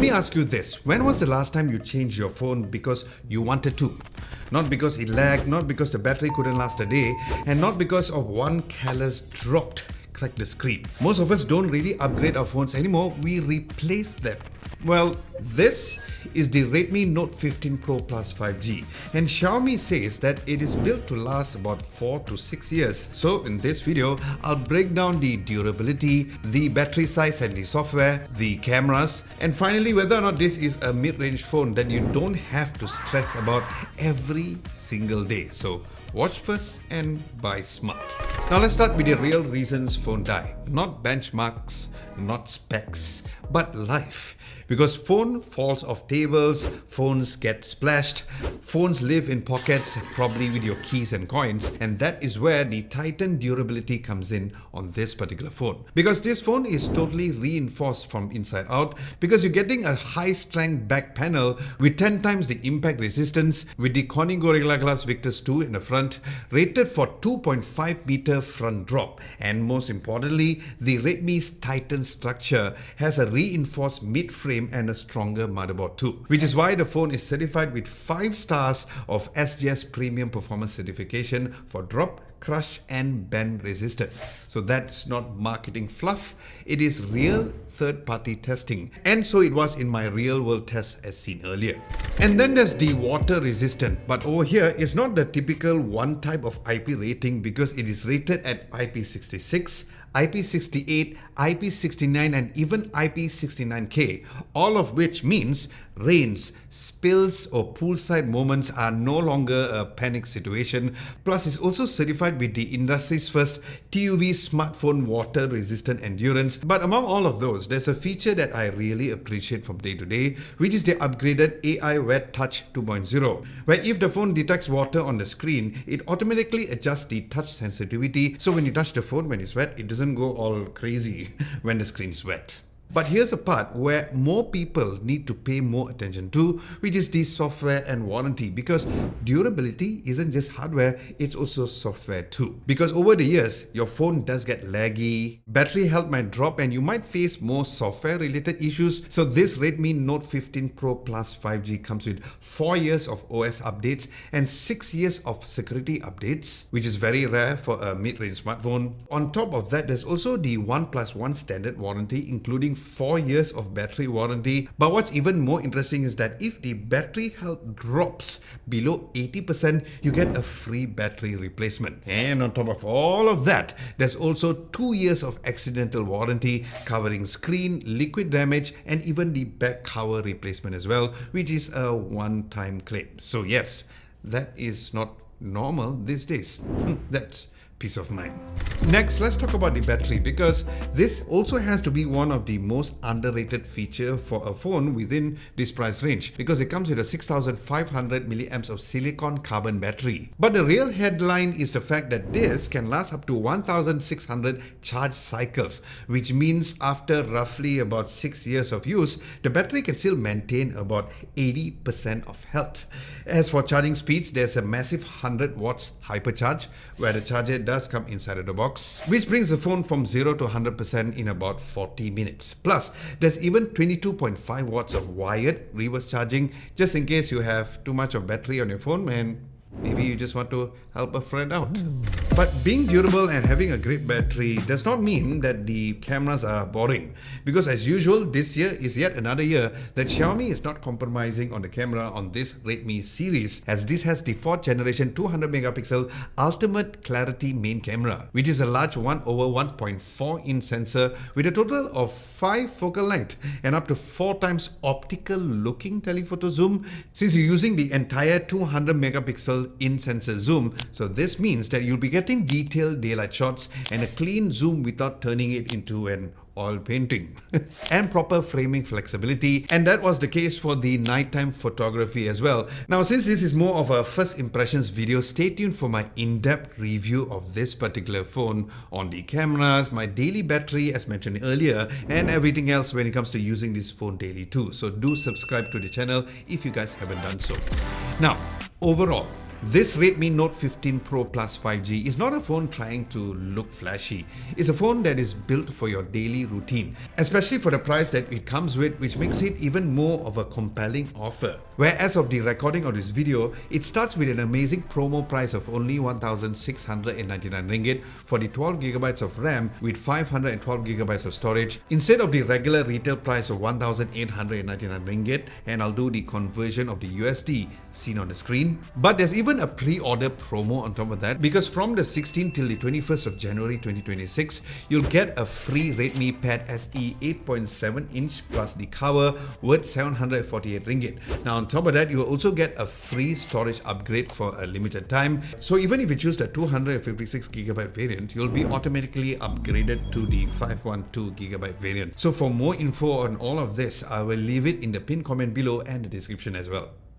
me ask you this. When was the last time you changed your phone because you wanted to? Not because it lagged, not because the battery couldn't last a day, and not because of one careless dropped cracked the screen. Most of us don't really upgrade our phones anymore, we replace them. Well, this is the Redmi Note 15 Pro Plus 5G, and Xiaomi says that it is built to last about 4 to 6 years. So in this video, I'll break down the durability, the battery size and the software, the cameras, and finally whether or not this is a mid-range phone that you don't have to stress about every single day. So watch first and buy smart. Now let's start with the real reasons phones die. Not benchmarks, not specs, but life. Because phone falls off tables, phones get splashed, phones live in pockets, probably with your keys and coins, and that is where the Titan durability comes in on this particular phone. Because this phone is totally reinforced from inside out, because you're getting a high strength back panel with 10 times the impact resistance, with the Corning Gorilla Glass Victus 2 in the front, rated for 2.5 meter front drop, and most importantly, the Redmi's Titan structure has a reinforced mid-frame and a stronger motherboard too, which is why the phone is certified with 5 stars of SGS Premium Performance Certification for drop, crush and bend resistant. So that's not marketing fluff, it is real third-party testing, and so it was in my real-world test as seen earlier. And then there's the water resistant, but over here it's not the typical one type of IP rating because it is rated at IP66, IP68, IP69 and even IP69K, all of which means rains, spills or poolside moments are no longer a panic situation. Plus it's also certified with the industry's first TUV smartphone water resistant endurance. But among all of those, there's a feature that I really appreciate from day to day, which is the upgraded AI Wet Touch 2.0, where if the phone detects water on the screen, it automatically adjusts the touch sensitivity, so when you touch the phone when it's wet, it doesn't go all crazy when the screen is wet. But here's a part where more people need to pay more attention to, which is the software and warranty, because durability isn't just hardware, it's also software too. Because over the years, your phone does get laggy, battery health might drop and you might face more software related issues. So this Redmi Note 15 Pro Plus 5G comes with 4 years of OS updates and 6 years of security updates, which is very rare for a mid-range smartphone. On top of that, there's also the 1+1 standard warranty, including 4 years of battery warranty. But what's even more interesting is that if the battery health drops below 80%, you get a free battery replacement. And on top of all of that, there's also 2 years of accidental warranty covering screen, liquid damage, and even the back cover replacement as well, which is a one-time claim. So yes, that is not normal these days. That's peace of mind. Next, let's talk about the battery, because this also has to be one of the most underrated feature for a phone within this price range, because it comes with a 6500 milliamps of silicon carbon battery. But the real headline is the fact that this can last up to 1600 charge cycles, which means after roughly about 6 years of use, the battery can still maintain about 80% of health. As for charging speeds, there's a massive 100 watts hypercharge where the charger does come inside of the box, which brings the phone from 0 to 100% in about 40 minutes. Plus, there's even 22.5 watts of wired reverse charging, just in case you have too much of battery on your phone and maybe you just want to help a friend out. But being durable and having a great battery does not mean that the cameras are boring. Because as usual, this year is yet another year that Xiaomi is not compromising on the camera on this Redmi series, as this has the 4th generation 200 megapixel ultimate clarity main camera, which is a large 1/1.4 inch sensor with a total of 5 focal length and up to 4 times optical looking telephoto zoom, since you're using the entire 200 megapixel in-sensor zoom. So this means that you'll be getting detailed daylight shots and a clean zoom without turning it into an oil painting and proper framing flexibility, and that was the case for the nighttime photography as well. Now, since this is more of a first impressions video, stay tuned for my in-depth review of this particular phone on the cameras, my daily battery as mentioned earlier, and everything else when it comes to using this phone daily too. So do subscribe to the channel if you guys haven't done so. Now, overall, This Redmi Note 15 Pro Plus 5G is not a phone trying to look flashy. It's a phone that is built for your daily routine, especially for the price that it comes with, which makes it even more of a compelling offer. Where as of the recording of this video, it starts with an amazing promo price of only 1,699 ringgit for the 12GB of RAM with 512GB of storage instead of the regular retail price of 1,899 ringgit, and I'll do the conversion of the USD seen on the screen. But there's even a pre-order promo on top of that, because from the 16th till the 21st of January 2026, you'll get a free Redmi Pad SE 8.7-inch plus the cover worth 748 ringgit. Now on top of that, you'll also get a free storage upgrade for a limited time. So even if you choose the 256GB variant, you'll be automatically upgraded to the 512GB variant. So for more info on all of this, I will leave it in the pinned comment below and the description as well.